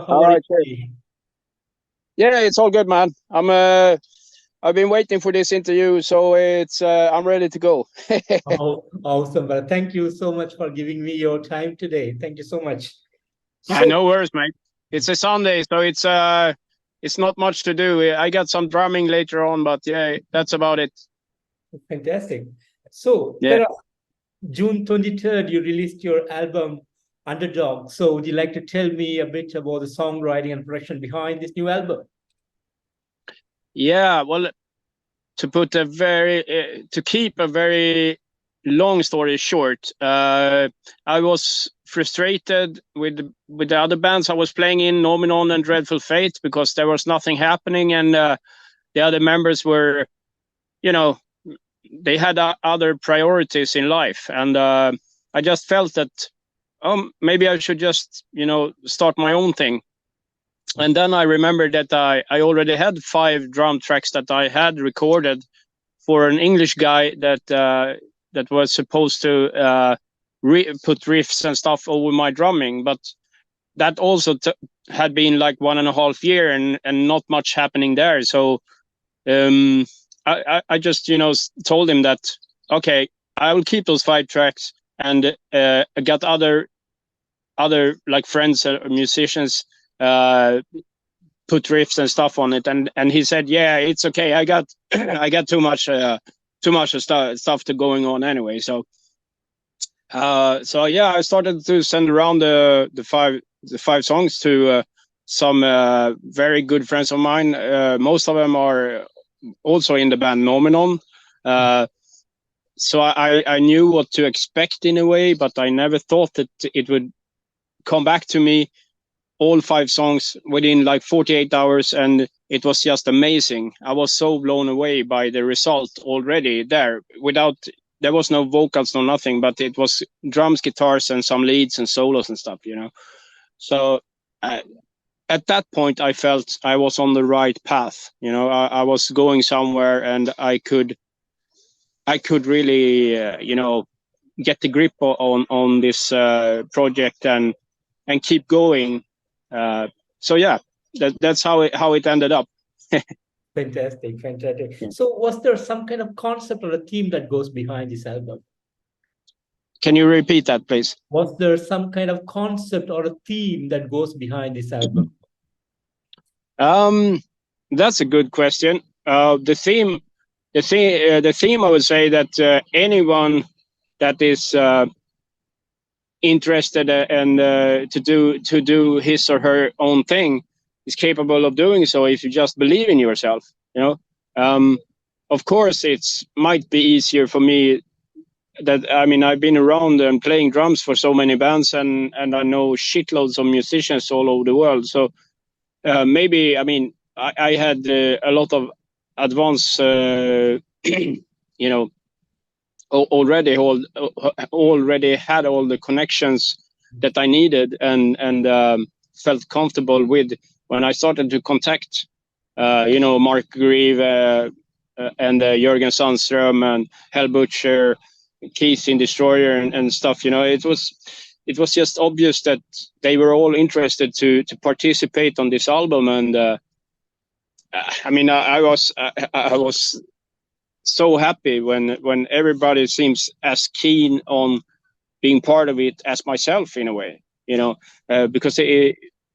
How are you? Yeah, it's all good, man. I've been waiting for this interview, so I'm ready to go. Oh, awesome. Well, thank you so much for giving me your time today. Thank you so much. Yeah, So, no worries, mate. It's a Sunday, so it's not much to do. I got some drumming later on, but yeah, that's about it. fantastic. So, Yeah. Perra, June 23rd, you released your album Underdog. So, would you like to tell me a bit about the songwriting and production behind this new album? Yeah, well, to keep a very long story short, I was frustrated with the other bands I was playing in, Nominon and Dreadful Fate, because there was nothing happening, and the other members were, you know, they had other priorities in life, and I just felt that maybe I should just start my own thing. And then I remembered that I already had 5 drum tracks that I had recorded for an English guy that was supposed to put riffs and stuff over my drumming, but that also had been like 1.5 years and not much happening there. So I just told him that okay, I will keep those 5 tracks, and I got other like friends or musicians put riffs and stuff on it, and he said, yeah, it's okay, I got I got too much stuff to going on anyway. So yeah, I started to send around the five songs to some very good friends of mine. Most of them are also in the band Nominon. So I knew what to expect in a way, but I never thought that it would come back to me, all 5 songs, within like 48 hours, and it was just amazing. I was so blown away by the result already there. There was no vocals, no nothing, but it was drums, guitars, and some leads and solos and stuff, So at that point, I felt I was on the right path. I was going somewhere, and I could really, get the grip on this project and keep going. So yeah, that's how it ended up. Fantastic. So, was there some kind of concept or a theme that goes behind this album? Can you repeat that, please? Was there some kind of concept or a theme that goes behind this album? That's a good question. The theme, I would say that anyone that is interested and to do his or her own thing is capable of doing so if you just believe in yourself. Of course, it's might be easier for me. I've been around and playing drums for so many bands, and I know shitloads of musicians all over the world. So maybe I had a lot of advanced, already had all the connections that I needed and felt comfortable with when I started to contact, Mark Grieve and Jörgen Sandström and Hell Butcher, Keith in Destroyer and stuff. It was just obvious that they were all interested to participate on this album, and I was so happy when everybody seems as keen on being part of it as myself in a way, because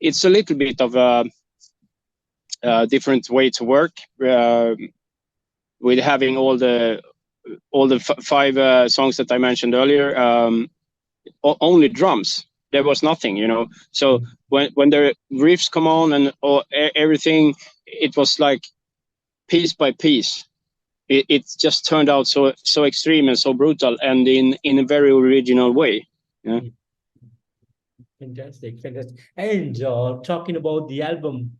it's a little bit of a different way to work with having all the 5 songs that I mentioned earlier. Only drums. There was nothing, So when the riffs come on and everything, it was like piece by piece. It just turned out so extreme and so brutal, and in a very original way. Yeah. Fantastic. And talking about the album,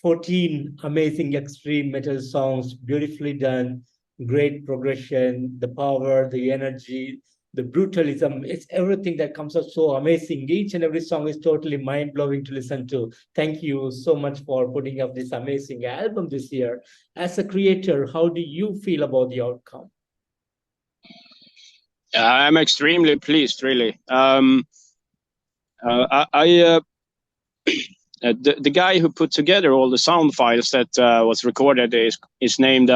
14 amazing extreme metal songs, beautifully done, great progression, the power, the energy, the brutalism. It's everything that comes out so amazing. Each and every song is totally mind blowing to listen to. Thank you so much for putting up this amazing album this year. As a creator, how do you feel about the outcome? I'm extremely pleased, really. the guy who put together all the sound files that was recorded is named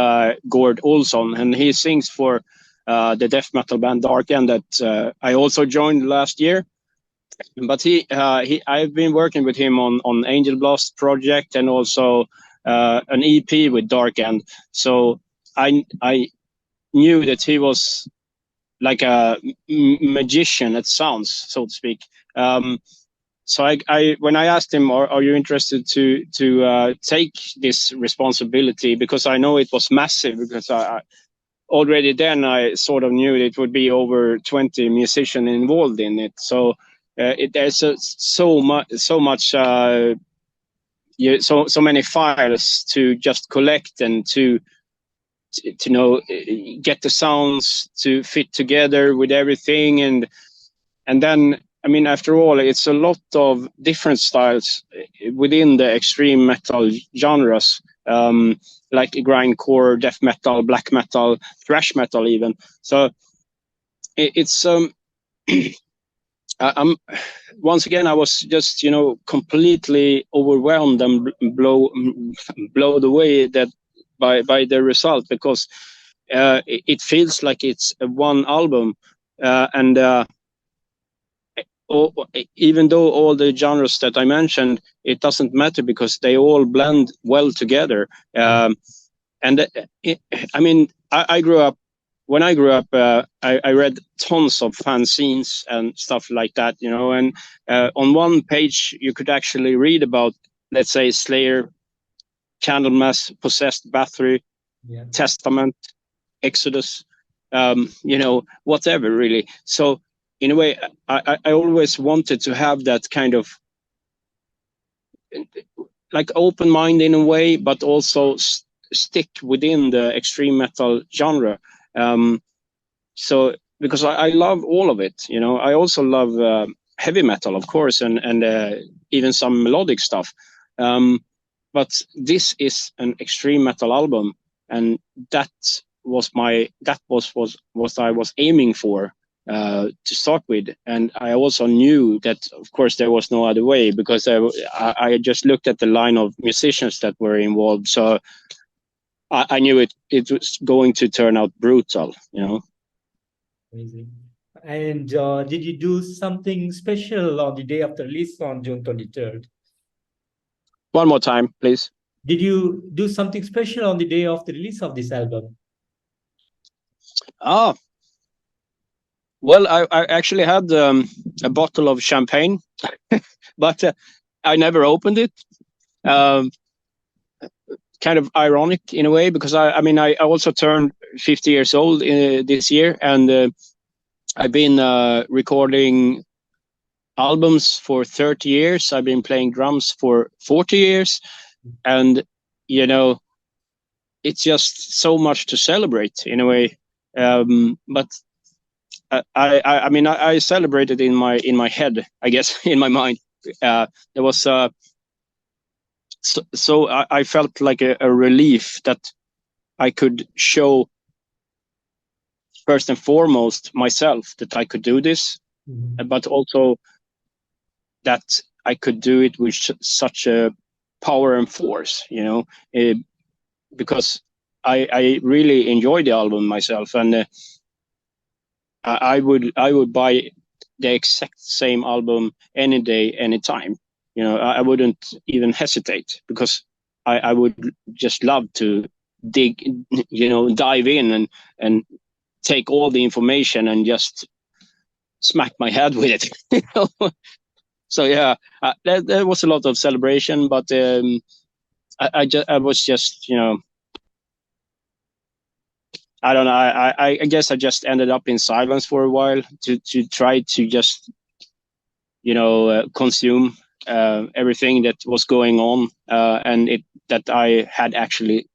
Gord Olson, and he sings for the death metal band Dark End that I also joined last year. But I've been working with him on AngelBlast project and also an EP with Dark End. So I knew that he was like a magician at sounds, so to speak. So I when I asked him, are you interested to take this responsibility, because I know it was massive, because I already then I sort of knew it would be over 20 musicians involved in it. So there's so much so many files to just collect and to know, get the sounds to fit together with everything, and then, I mean, after all, it's a lot of different styles within the extreme metal genres, like grindcore, death metal, black metal, thrash metal even. So it's I'm once again, I was just, completely overwhelmed and blown away that by the result, because it feels like it's one album, and even though all the genres that I mentioned, it doesn't matter because they all blend well together. And I mean, I grew up. When I grew up, I read tons of fanzines and stuff like that, and on one page you could actually read about, let's say, Slayer, Candlemass, Possessed, Bathory, Testament, Exodus, whatever really. So in a way, I always wanted to have that kind of like open mind in a way, but also stick within the extreme metal genre. So because I love all of it, I also love heavy metal, of course, and even some melodic stuff. But this is an extreme metal album, and that was what I was aiming for to start with. And I also knew that, of course, there was no other way, because I just looked at the line of musicians that were involved. So I knew it was going to turn out brutal, Amazing. And did you do something special on the day of the release on June 23rd? One more time, please. Did you do something special on the day of the release of this album? Well, I actually had a bottle of champagne, but I never opened it. Kind of ironic in a way, because I mean, I also turned 50 years old this year, and I've been recording albums for 30 years. I've been playing drums for 40 years, and it's just so much to celebrate in a way. But I mean, I celebrated in my head, I guess, in my mind. There was so I felt like a relief that I could show, first and foremost, myself, that I could do this, but also that I could do it with such a power and force, because I really enjoy the album myself, and I would buy the exact same album any day, any time. I wouldn't even hesitate, because I would just love to dive in and take all the information and just smack my head with it. So yeah, there was a lot of celebration, but I was just, I don't know. I guess I just ended up in silence for a while to try to just, consume everything that was going on, and that I had actually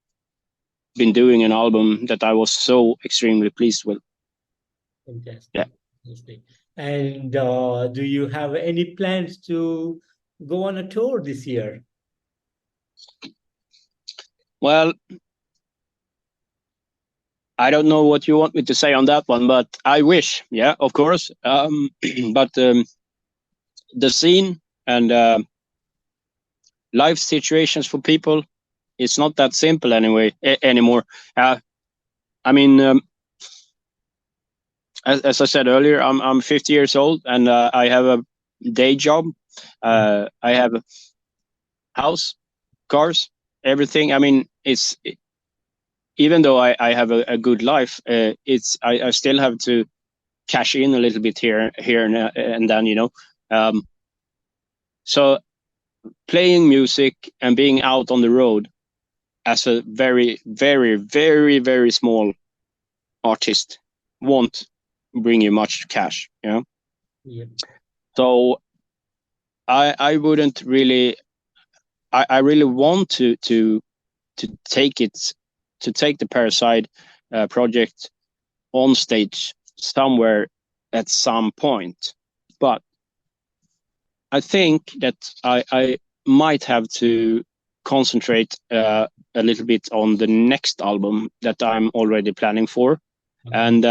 been doing an album that I was so extremely pleased with. Fantastic. Yeah. Fantastic. And do you have any plans to go on a tour this year? Well, I don't know what you want me to say on that one, but I wish, yeah, of course. But the scene and life situations for people. It's not that simple anymore. I mean, as I said earlier, I'm 50 years old, and I have a day job. I have a house, cars, everything. I mean, even though I have a good life, I still have to cash in a little bit here and then, you know. So playing music and being out on the road as a very, very, very, very small artist won't bring you much cash, you know. Yeah. So I wouldn't really. I really want to take the Perracide project on stage somewhere at some point, but I think that I might have to concentrate a little bit on the next album that I'm already planning for. And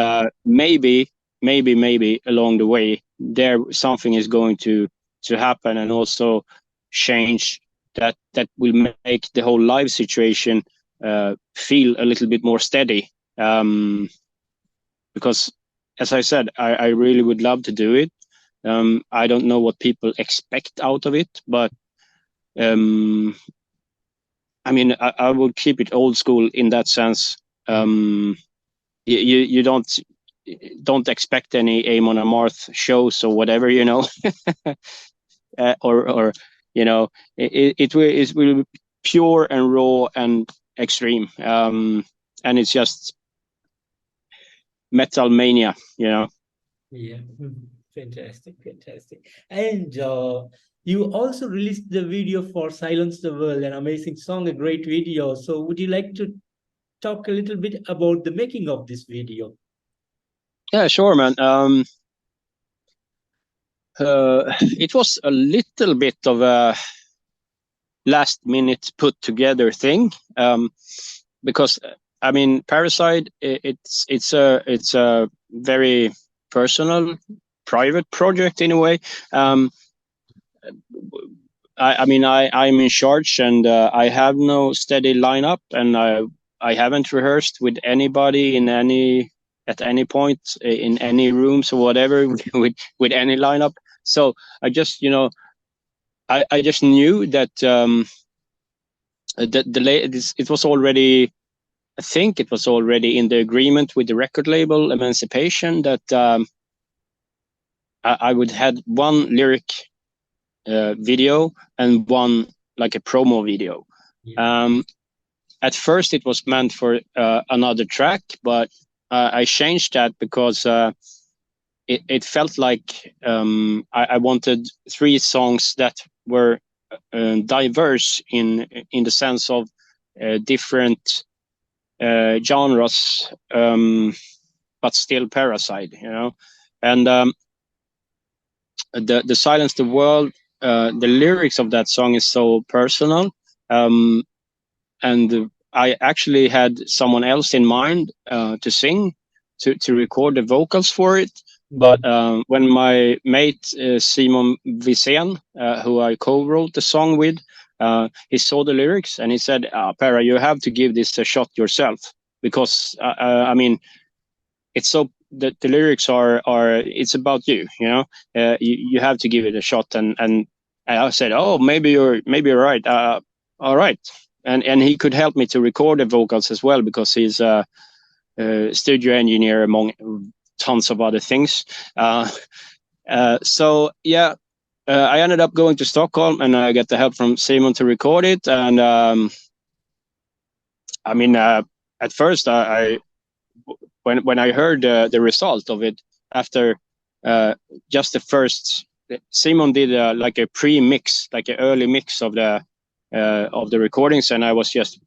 maybe along the way there something is going to happen, and also change that will make the whole live situation feel a little bit more steady. Because as I said, I really would love to do it. I don't know what people expect out of it, but I mean, I would keep it old school in that sense. You don't expect any Amon Amarth shows or whatever, you know. Or you know, it will be pure and raw and extreme, and it's just metal mania, you know. Yeah. Fantastic, fantastic. And you also released the video for Silence the World, an amazing song, a great video. So would you like to talk a little bit about the making of this video? Yeah, sure, man. It was a little bit of a last minute put together thing, because I mean, Perracide, it's a very personal, private project in a way. I mean, I'm in charge, and I have no steady lineup, and I haven't rehearsed with anybody at any point in any rooms or whatever with any lineup. So I just, you know, I just knew that it was already, I think it was already in the agreement with the record label Emancipation that I would had one lyric video and one like a promo video. Yeah. At first it was meant for another track, but I changed that because it felt like I wanted 3 songs that were diverse in the sense of different genres, but still Perracide, you know. And the Silence the World, the lyrics of that song is so personal, and I actually had someone else in mind to sing, to record the vocals for it. But when my mate Simon Wiesén, who I co-wrote the song with, he saw the lyrics and he said, Perra, you have to give this a shot yourself, because I mean, it's so the lyrics are it's about you, you know. You have to give it a shot. And I said, oh, maybe you're right. All right. And he could help me to record the vocals as well, because he's a studio engineer among tons of other things. So yeah, I ended up going to Stockholm, and I got the help from Simon to record it. And I mean, at first, when I heard the result of it after just the first, Simon did like a pre-mix, like an early mix of the recordings, and I was just,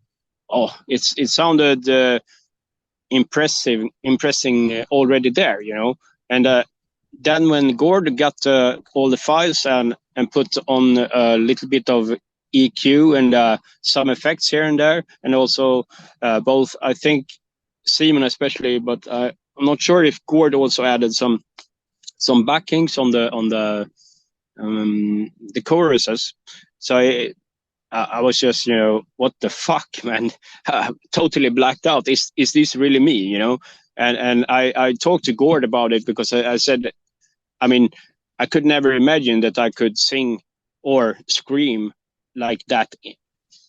it sounded impressing already there, you know. And then when Gord got all the files and put on a little bit of EQ and some effects here and there, and also both, I think Simon especially, but I'm not sure if Gord also added some backings on the choruses. So I was just, what the fuck, man? Totally blacked out. Is this really me? And I talked to Gord about it, because I said, I mean, I could never imagine that I could sing or scream like that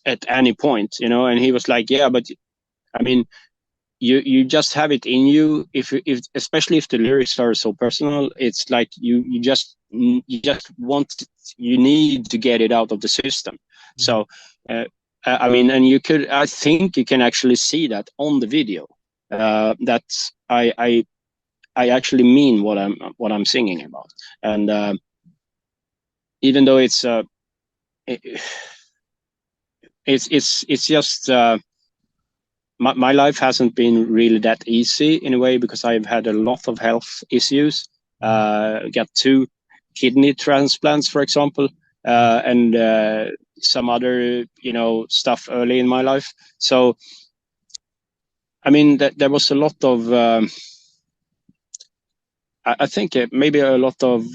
at any point, And he was like, yeah, but I mean, you just have it in you. If especially if the lyrics are so personal, it's like you just want, you need to get it out of the system. So I mean, and I think you can actually see that on the video, that I actually mean what I'm singing about. And even though it's just my life hasn't been really that easy in a way, because I've had a lot of health issues. Got 2 kidney transplants, for example, and some other, stuff early in my life. So, I mean, there was a lot of, I think maybe a lot of,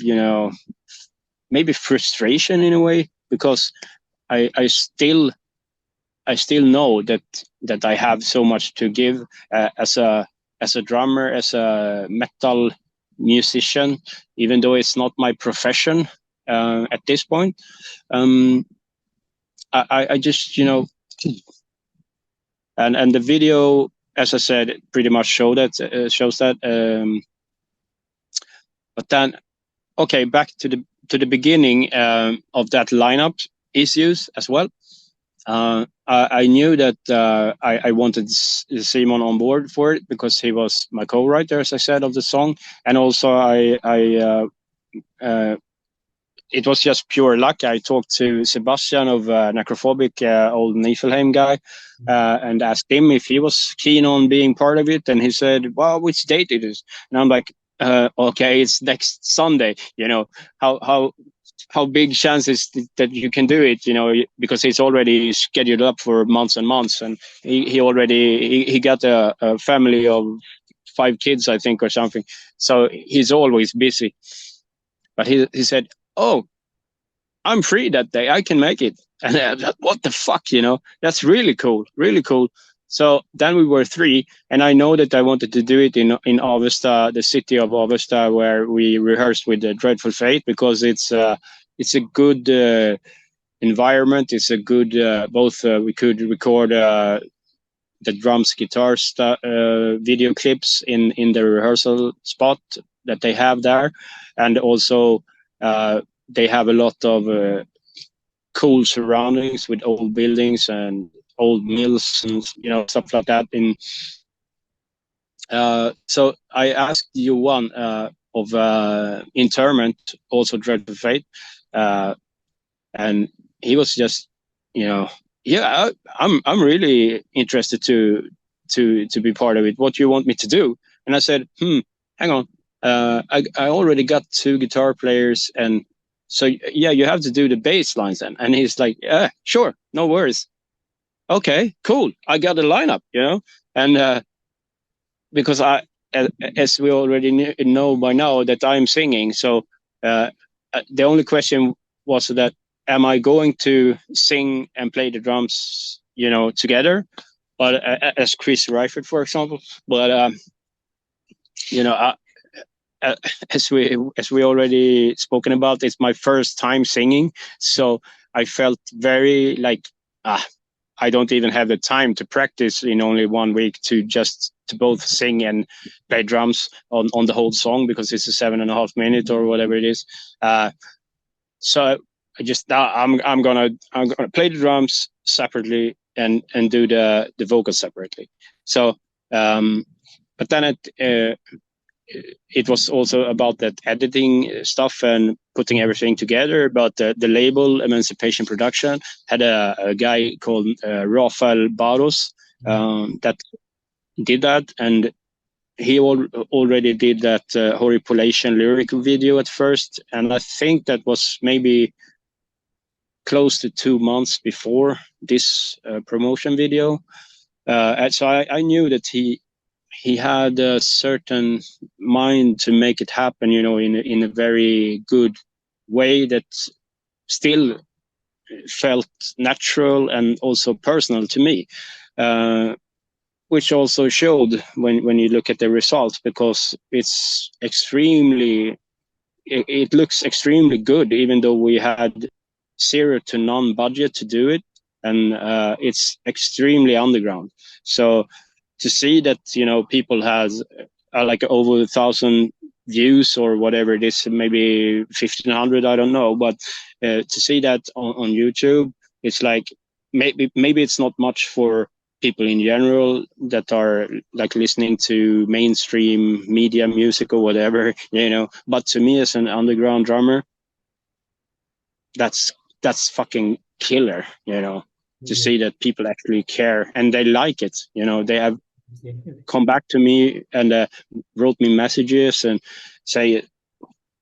maybe frustration in a way, because I still know that I have so much to give, as a drummer, as a metal musician, even though it's not my profession at this point. I just, and the video, as I said, pretty much shows that. But then, okay, back to the beginning of that lineup issues as well. I knew that I wanted Simon on board for it, because he was my co-writer, as I said, of the song, and also it was just pure luck. I talked to Sebastian of Necrophobic, old Niflheim guy, and asked him if he was keen on being part of it, and he said, "Well, which date it is?" And I'm like, "Okay, it's next Sunday." How big chances that you can do it, because it's already scheduled up for months and months, and he got a family of 5 kids, I think, or something. So he's always busy. But he said, "Oh, I'm free that day. I can make it." And what the fuck, That's really cool, really cool. So then we were 3, and I know that I wanted to do it in Avesta, the city of Avesta, where we rehearsed with the Dreadful Fate, because it's a good environment. It's a good both. We could record the drums, guitars, video clips in the rehearsal spot that they have there, and also they have a lot of cool surroundings with old buildings and old mills and stuff like that. So I asked Johan of Interment, also Dreadful Fate, and he was just, yeah, I'm really interested to be part of it. What do you want me to do? And I said, hang on, I already got 2 guitar players, and so yeah, you have to do the bass lines then. And he's like, yeah, sure, no worries. Okay, cool. I got a lineup, and because as we already know by now, that I'm singing. So the only question was that, am I going to sing and play the drums, together, but as Chris Reifert, for example? But as we already spoken about, it's my first time singing, so I felt very like I don't even have the time to practice in only 1 week to both sing and play drums on the whole song, because it's a 7.5 minute or whatever it is. So I just I'm gonna play the drums separately and do the vocals separately. So but then it was also about that editing stuff and putting everything together. But the label Emancipation Production had a guy called Rafael Barros that did that, and he already did that Horripolation lyrical video at first, and I think that was maybe close to 2 months before this promotion video. And so I knew that he had a certain mind to make it happen, in a very good way that still felt natural and also personal to me, which also showed when you look at the results, because it's extremely, it looks extremely good, even though we had 0 to none budget to do it, and it's extremely underground. So to see that, you know, people has like over 1,000 views or whatever it is, maybe 1,500, I don't know, but to see that on YouTube, it's like maybe it's not much for people in general that are like listening to mainstream media music or whatever, you know, but to me as an underground drummer, that's fucking killer, you know, to see that people actually care and they like it, you know. They have come back to me and wrote me messages and say,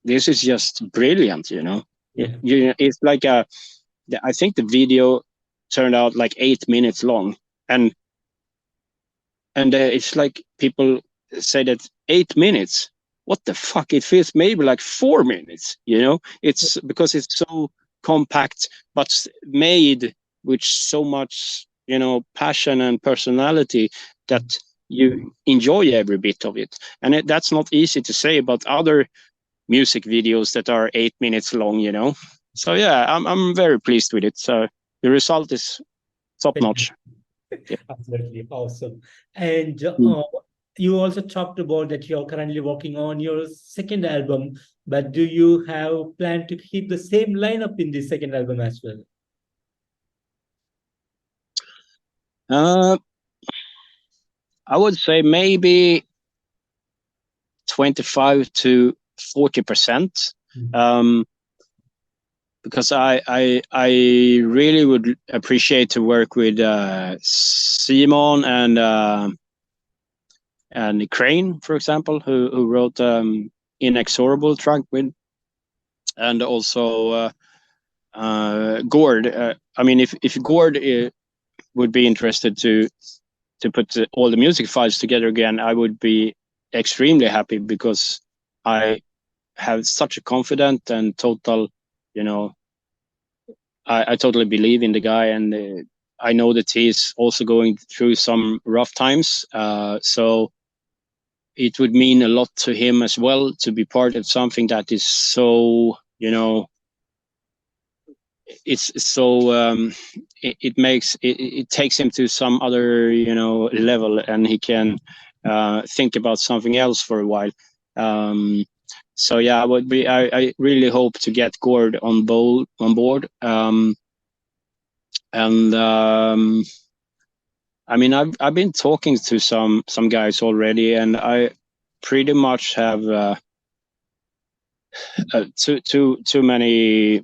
this is just brilliant, you know. It's like I think the video turned out like 8 minutes long, and it's like people say that 8 minutes, what the fuck, it feels maybe like 4 minutes, you know. It's because it's so compact but made with so much, you know, passion and personality that you enjoy every bit of it. And that's not easy to say about other music videos that are 8 minutes long, you know. So yeah, I'm very pleased with it. So the result is top notch. Yeah. Absolutely awesome. And you also talked about that you're currently working on your second album, but do you have plan to keep the same lineup in the second album as well? I would say maybe 25 to 40%. Because I really would appreciate to work with Simon and Kvaen, for example, who wrote Inexorable track with, and also Gord. I mean, if Gord would be interested to put all the music files together again, I would be extremely happy, because I have such a confident and total, you know, I totally believe in the guy, and I know that he's also going through some rough times. So it would mean a lot to him as well to be part of something that is so, you know, it's so it takes him to some other, you know, level, and he can think about something else for a while. So yeah, I really hope to get Gord on board. I mean, I've been talking to some guys already, and I pretty much have too many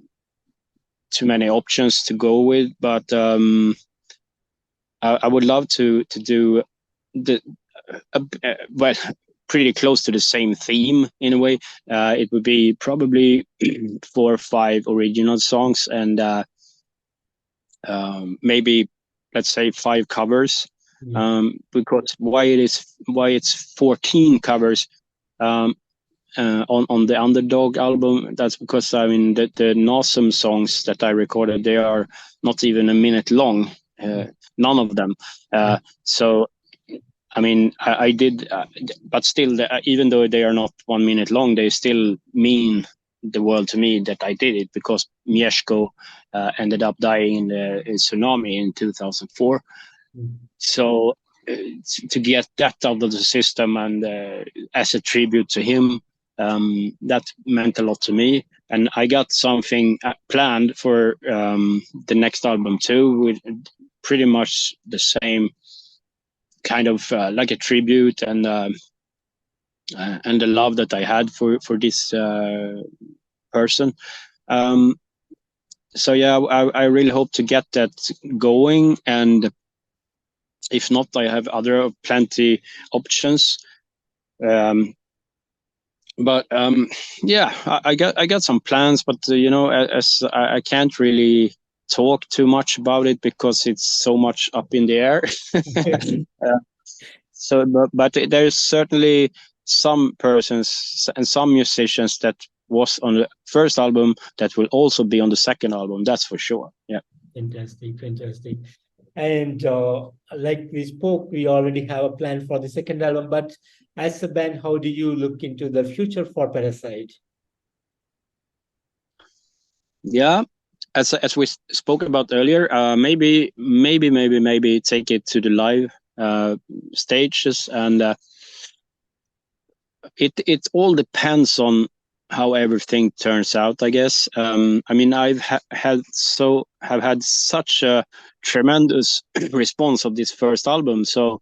options to go with. But I would love to do the well, pretty close to the same theme in a way. It would be probably 4 or 5 original songs, and maybe, let's say, 5 covers. Because why it's 14 covers on the Underdog album, that's because, I mean, the Nasum songs that I recorded, they are not even a minute long, none of them. So I mean, I did, but still, even though they are not 1 minute long, they still mean the world to me that I did it, because Mieszko ended up dying in the tsunami in 2004. So to get that out of the system, and as a tribute to him, that meant a lot to me. And I got something planned for the next album too, with pretty much the same kind of like a tribute, and the love that I had for this person. So yeah, I really hope to get that going, and if not, I have other plenty options. But yeah, I got some plans, but you know, as I can't really talk too much about it, because it's so much up in the air. So, but there's certainly some persons and some musicians that was on the first album that will also be on the second album. That's for sure. Yeah. Fantastic, fantastic. And like we spoke, we already have a plan for the second album. But as a band, how do you look into the future for Perracide? Yeah, as we spoke about earlier, maybe take it to the live stages, and it all depends on how everything turns out, I guess. I mean, I've had such a tremendous response of this first album, so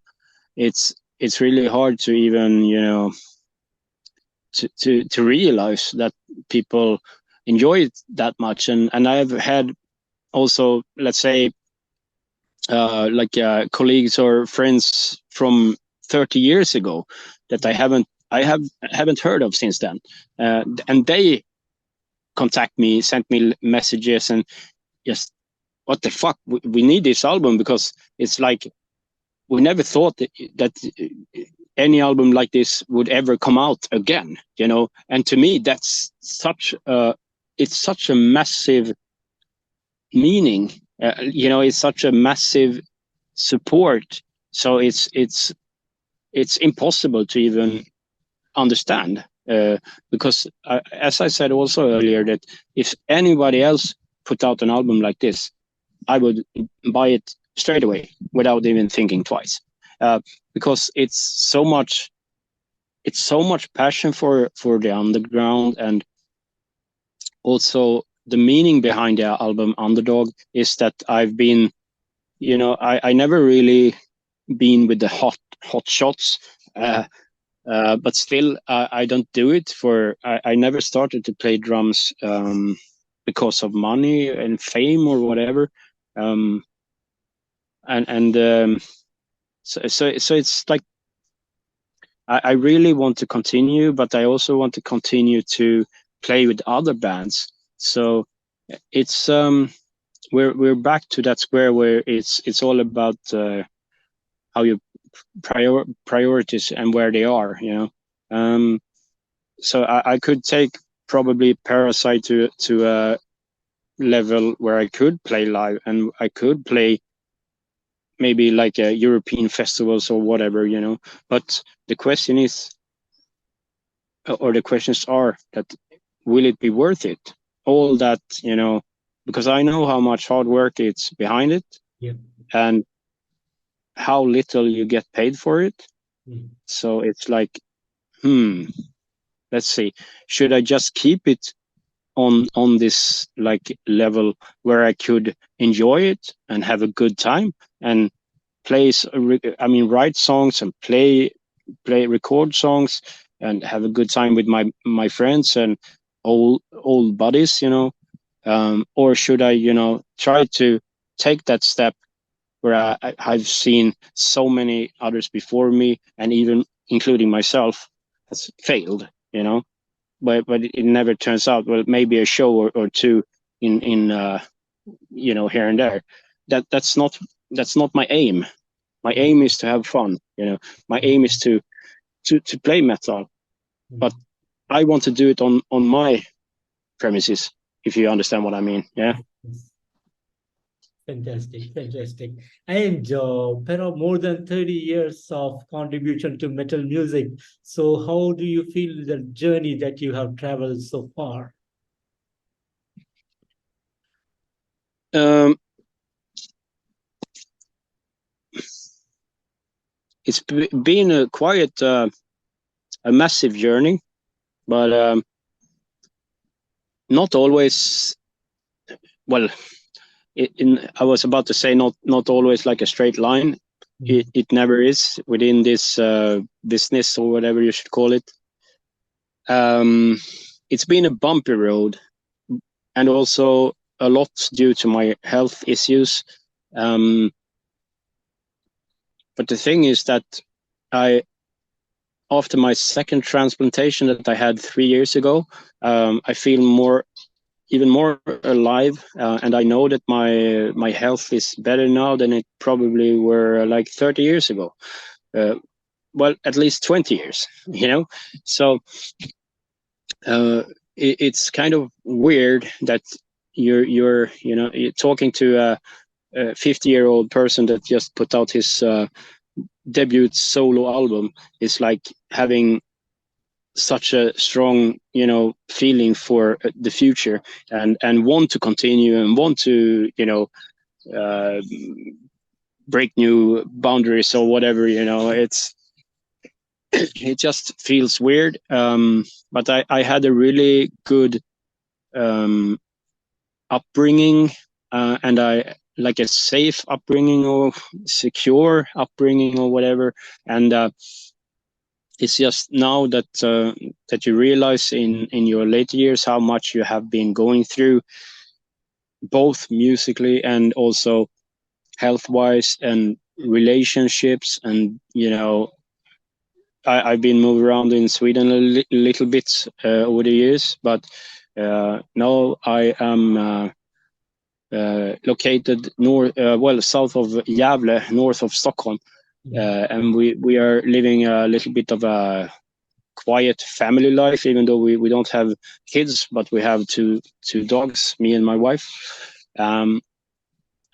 it's really hard to even, you know, to realize that people enjoy it that much. And I've had also, let's say, colleagues or friends from 30 years ago that I haven't heard of since then, and they contact me, sent me messages, and just, what the fuck, we need this album, because it's like we never thought that any album like this would ever come out again, you know. And to me, that's such a massive meaning, you know. It's such a massive support, so it's impossible to even understand, because as I said also earlier, that if anybody else put out an album like this, I would buy it straight away without even thinking twice, because it's so much passion for the underground. And also the meaning behind the album Underdog is that I've been, you know, I never really been with the hot shots, but still I don't do it for, I never started to play drums because of money and fame or whatever, so it's like I really want to continue, but I also want to continue to play with other bands. So it's we're back to that square where it's all about how you priorities and where they are, you know. So I could take probably Perracide to a level where I could play live, and I could play maybe like European festivals or whatever, you know. But the question is, or the questions are, that will it be worth it, all that, you know, because I know how much hard work it's behind it. Yeah. And how little you get paid for it. So it's like, let's see, should I just keep it on this like level where I could enjoy it and have a good time and write songs and record songs and have a good time with my friends and old buddies, you know, or should I, you know, try to take that step where I've seen so many others before me, and even including myself, has failed, you know, but it never turns out well. Maybe a show or two in you know, here and there. That's not my aim. My aim is to have fun, you know. My aim is to play metal, but I want to do it on my premises, if you understand what I mean. Yeah. Fantastic, fantastic. And Perra, more than 30 years of contribution to metal music. So how do you feel the journey that you have traveled so far? It's been a quite a massive journey, but not always, well, I was about to say not always like a straight line. It never is within this business, or whatever you should call it. It's been a bumpy road, and also a lot due to my health issues. But the thing is that after my second transplantation that I had 3 years ago, I feel even more alive, and I know that my health is better now than it probably were like 30 years ago. Well, at least 20 years, you know. So it's kind of weird that you're talking to a 50-year-old person that just put out his debut solo album. Is like having such a strong feeling for the future, and want to continue and want to uh, break new boundaries or whatever. It just feels weird. But I had a really good upbringing, and I like a safe upbringing or secure upbringing or whatever. And it's just now that you realize in your later years how much you have been going through, both musically and also health wise and relationships. And I've been moved around in Sweden a little bit over the years, but now I am located south of Gävle, north of Stockholm. And we are living a little bit of a quiet family life, even though we don't have kids, but we have two dogs, me and my wife. And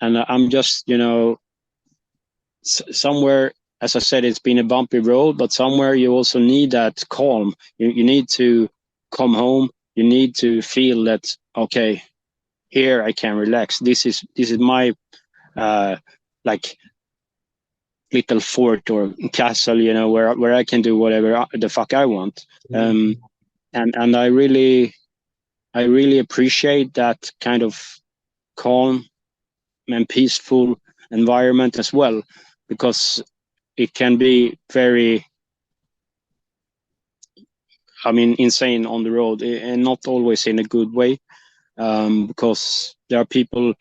I'm just somewhere, as I said, it's been a bumpy road, but somewhere you also need that calm. You need to come home. You need to feel that, okay, here I can relax. This is my like little fort or castle, where I can do whatever the fuck I want. And I really appreciate that kind of calm and peaceful environment as well, because it can be very, insane on the road, and not always in a good way, because there are people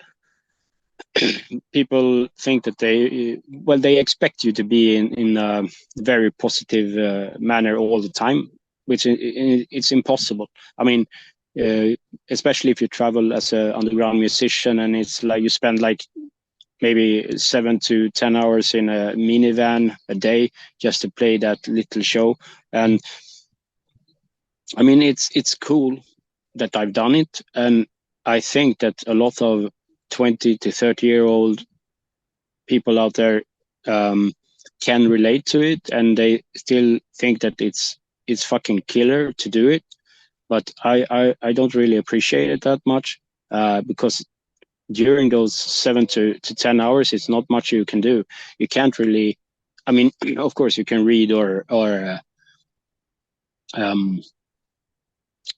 think that they expect you to be in a very positive manner all the time, which it's impossible. Especially if you travel as an underground musician, and it's like you spend like maybe 7 to 10 hours in a minivan a day just to play that little show. And it's cool that I've done it, and I think that a lot of 20 to 30-year-old people out there can relate to it, and they still think that it's fucking killer to do it. But I don't really appreciate it that much, because during those 7 to 10 hours, it's not much you can do. You can't really, of course you can read or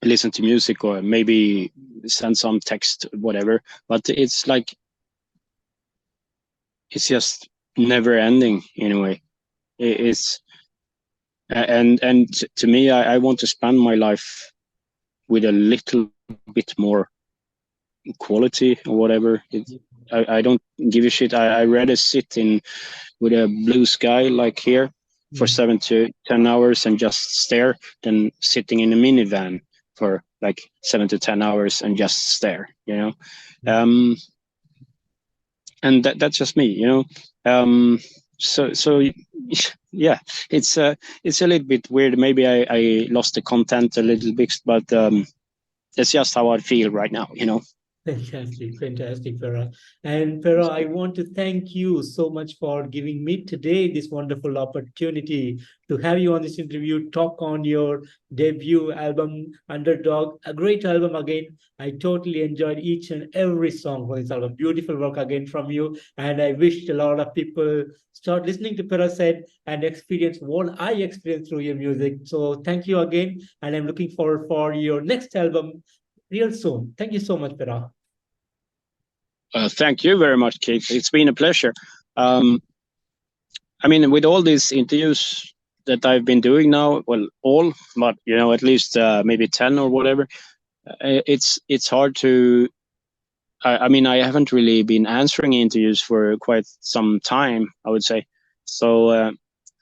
listen to music, or maybe send some text, whatever, but it's like, it's just never ending in a way. And to me, I want to spend my life with a little bit more quality or whatever. I don't give a shit. I rather sit in with a blue sky like here for 7 to 10 hours and just stare than sitting in a minivan for like 7 to 10 hours and just stare, and that's just me, so yeah, it's a little bit weird. Maybe I lost the content a little bit, but that's just how I feel right now, Fantastic, Perra. And Perra, I want to thank you so much for giving me today this wonderful opportunity to have you on this interview, talk on your debut album, Underdog, a great album again. I totally enjoyed each and every song for this album. Beautiful work again from you. And I wish a lot of people start listening to Perracide and experience what I experienced through your music. So thank you again. And I'm looking forward for your next album real soon. Thank you so much, Perra. Thank you very much, Keith. It's been a pleasure. With all these interviews that I've been doing now, well, all, but at least maybe 10 or whatever, it's hard to. I haven't really been answering interviews for quite some time, I would say. So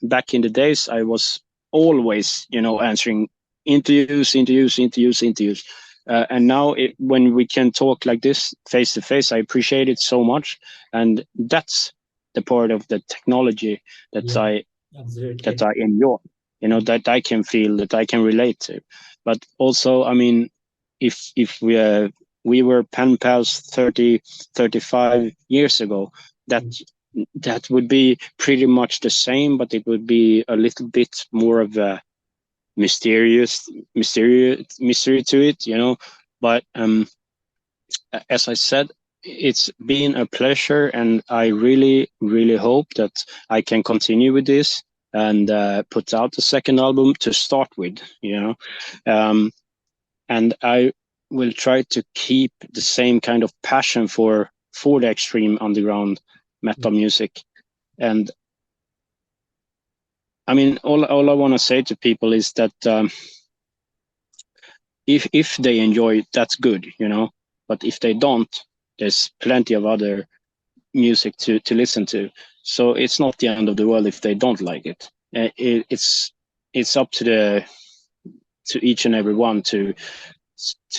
back in the days, I was always, answering interviews. And now when we can talk like this face to face, I appreciate it so much. And that's the part of the technology that I enjoy, that I can feel, that I can relate to. But also, if we were pen pals 35 years ago, that would be pretty much the same, but it would be a little bit more of a mystery to it, you know. But as I said, it's been a pleasure, and I really, really hope that I can continue with this and put out the second album to start with, you know. And I will try to keep the same kind of passion for the extreme underground metal music. And I mean, all I want to say to people is that if they enjoy it, that's good, you know. But if they don't, there's plenty of other music to listen to. So it's not the end of the world if they don't like it. It's up to each and every one to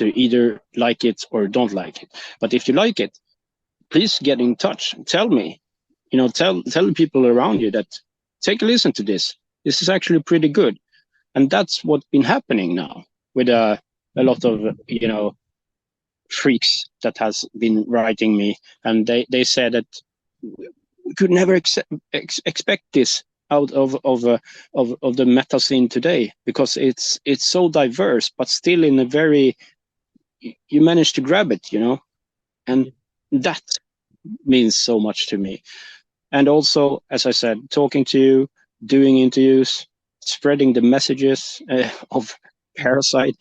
either like it or don't like it. But if you like it, please get in touch. Tell me, you know, tell the people around you that take a listen to this. This is actually pretty good. And that's what's been happening now with a lot of, you know, freaks that has been writing me, and they said that we could never expect this out of the metal scene today, because it's so diverse, but still in a very, you managed to grab it, you know, and that means so much to me. And also, as I said, talking to you, doing interviews, spreading the messages of Perracide,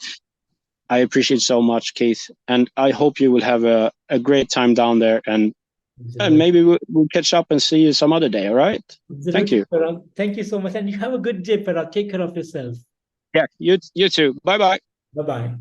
I appreciate so much, Keith, and I hope you will have a great time down there, and maybe we'll catch up and see you some other day. All right? Thank you. Perra. Thank you so much, and you have a good day, Perra. Take care of yourself. Yeah, you too. Bye bye. Bye bye.